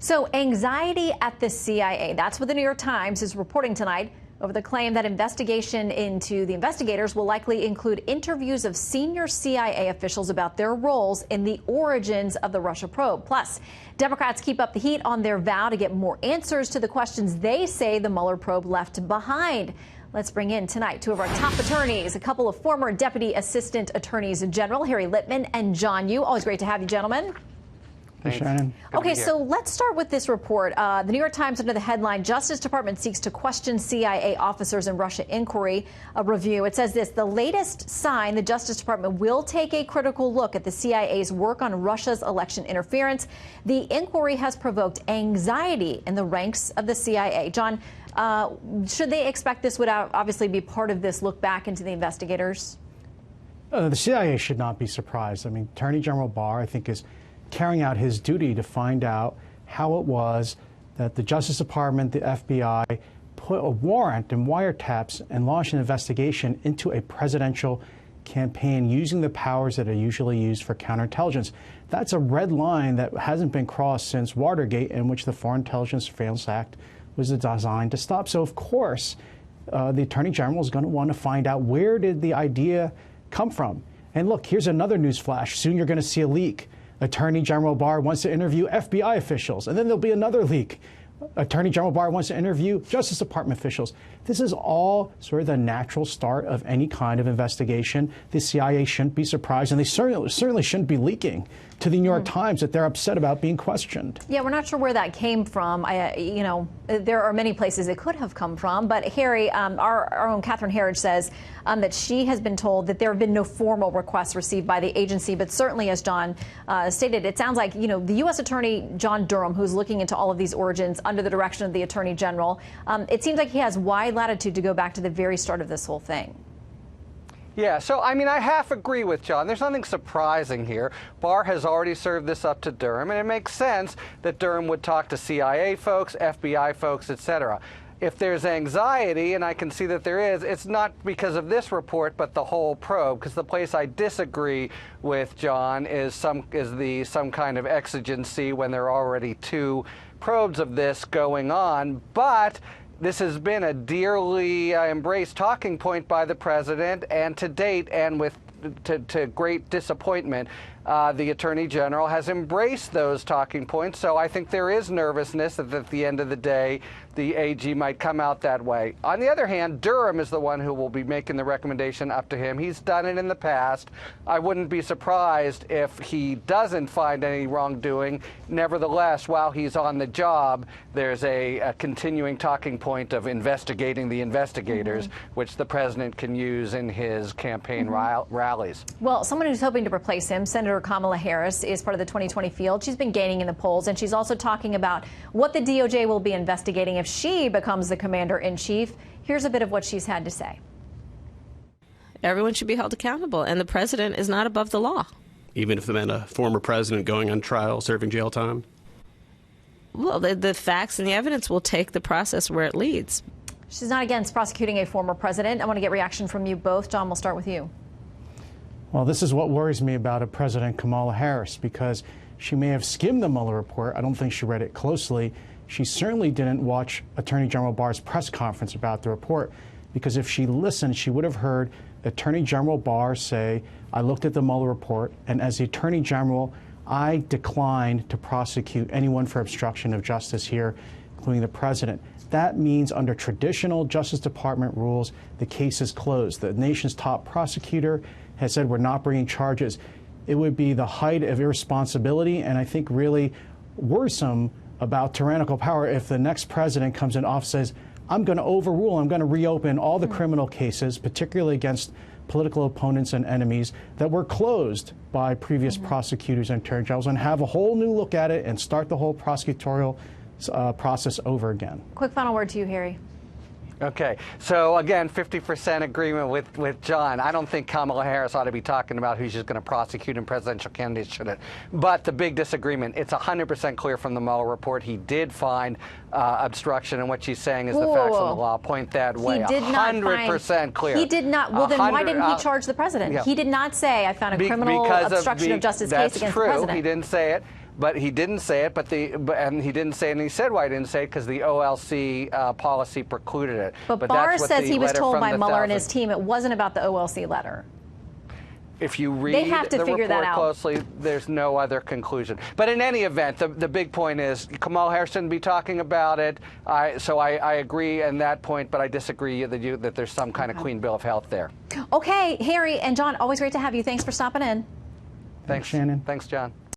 So anxiety at the CIA. That's what the New York Times is reporting tonight over the claim that investigation into the investigators will likely include interviews of senior CIA officials about their roles in the origins of the Russia probe. Plus, Democrats keep up the heat on their vow to get more answers to the questions they say the Mueller probe left behind. Let's bring in tonight two of our top attorneys, a couple of former Deputy Assistant Attorneys General, Harry Litman and John Yoo. Always great to have you, gentlemen. Hey, Shannon. Okay, so let's start with this report. The New York Times, under the headline, Justice Department seeks to question CIA officers in Russia inquiry review. It says this: the latest sign the Justice Department will take a critical look at the CIA's work on Russia's election interference. The inquiry has provoked anxiety in the ranks of the CIA. John, should they expect this would obviously be part of this look back into the investigators? The CIA should not be surprised. I mean, Attorney General Barr, I think, is carrying out his duty to find out how it was that the Justice Department, the FBI, put a warrant and wiretaps and launched an investigation into a presidential campaign using the powers that are usually used for counterintelligence. That's a red line that hasn't been crossed since Watergate, in which the Foreign Intelligence Surveillance Act was designed to stop. So, of course, the Attorney General is going to want to find out, where did the idea come from? And look, here's another news flash. Soon you're going to see a leak. Attorney General Barr wants to interview FBI officials, and then there'll be another leak. Attorney General Barr wants to interview Justice Department officials. This is all sort of the natural start of any kind of investigation. The CIA shouldn't be surprised, and they certainly shouldn't be leaking to the New York Times that they're upset about being questioned. Yeah, we're not sure where that came from. There are many places it could have come from. But Harry, our own Catherine Herridge says that she has been told that there have been no formal requests received by the agency. But certainly, as John stated, it sounds like, the U.S. Attorney John Durham, who's looking into all of these origins under the direction of the Attorney General, it seems like he has wide latitude to go back to the very start of this whole thing. Yeah, so I mean, I half agree with John. There's nothing surprising here. Barr has already served this up to Durham, and it makes sense that Durham would talk to CIA folks, FBI folks, etc. If there's anxiety, and I can see that there is, it's not because of this report, but the whole probe. Because the place I disagree with John is some kind of exigency when there are already two probes of this going on. But this has been a dearly embraced talking point by the president, and to date, and to great disappointment, the Attorney General has embraced those talking points. So I think there is nervousness that at the end of the day, the AG might come out that way. On the other hand, Durham is the one who will be making the recommendation up to him. He's done it in the past. I wouldn't be surprised if he doesn't find any wrongdoing. Nevertheless, while he's on the job, there's a continuing talking point of investigating the investigators, which the president can use in his campaign rallies. Well, someone who's hoping to replace him, Senator Kamala Harris, is part of the 2020 field. She's been gaining in the polls, and she's also talking about what the DOJ will be investigating if she becomes the commander-in-chief. Here's a bit of what she's had to say. Everyone should be held accountable, and the president is not above the law. Even if they meant a former president going on trial, serving jail time? Well, the facts and the evidence will take the process where it leads. She's not against prosecuting a former president. I want to get reaction from you both. John, we'll start with you. Well, this is what worries me about President Kamala Harris, because she may have skimmed the Mueller report. I don't think she read it closely. She certainly didn't watch Attorney General Barr's press conference about the report, because if she listened, she would have heard Attorney General Barr say, I looked at the Mueller report, and as the Attorney General, I declined to prosecute anyone for obstruction of justice here, including the president. That means under traditional Justice Department rules, the case is closed. The nation's top prosecutor has said we're not bringing charges. It would be the height of irresponsibility, and I think really worrisome about tyrannical power if the next president comes in office and says, I'm going to overrule, I'm going to reopen all the criminal cases, particularly against political opponents and enemies that were closed by previous prosecutors and attorney generals, and have a whole new look at it and start the whole prosecutorial process over again. Quick final word to you, Harry. Okay, so again, 50% agreement with John. I don't think Kamala Harris ought to be talking about who she's going to prosecute and presidential candidates shouldn't. But the big disagreement, it's 100% clear from the Mueller report. He did find obstruction, and what she's saying is the facts of the law point that way. He did not 100% clear. He did not. Well, then why didn't he charge the president? Yeah. He did not say, I found a criminal obstruction of justice case against the president. That's true. He didn't say it. But he didn't say it. And he didn't say it. And he said why he didn't say it because the OLC policy precluded it. But Barr says he was told by Mueller and his team it wasn't about the OLC letter. If you read they have to the figure that report out closely, there's no other conclusion. But in any event, the big point is Kamala Harris shouldn't be talking about it. So I agree on that point, but I disagree that there's some kind of clean bill of health there. Okay, Harry and John, always great to have you. Thanks for stopping in. Thanks, Shannon. Thanks, John.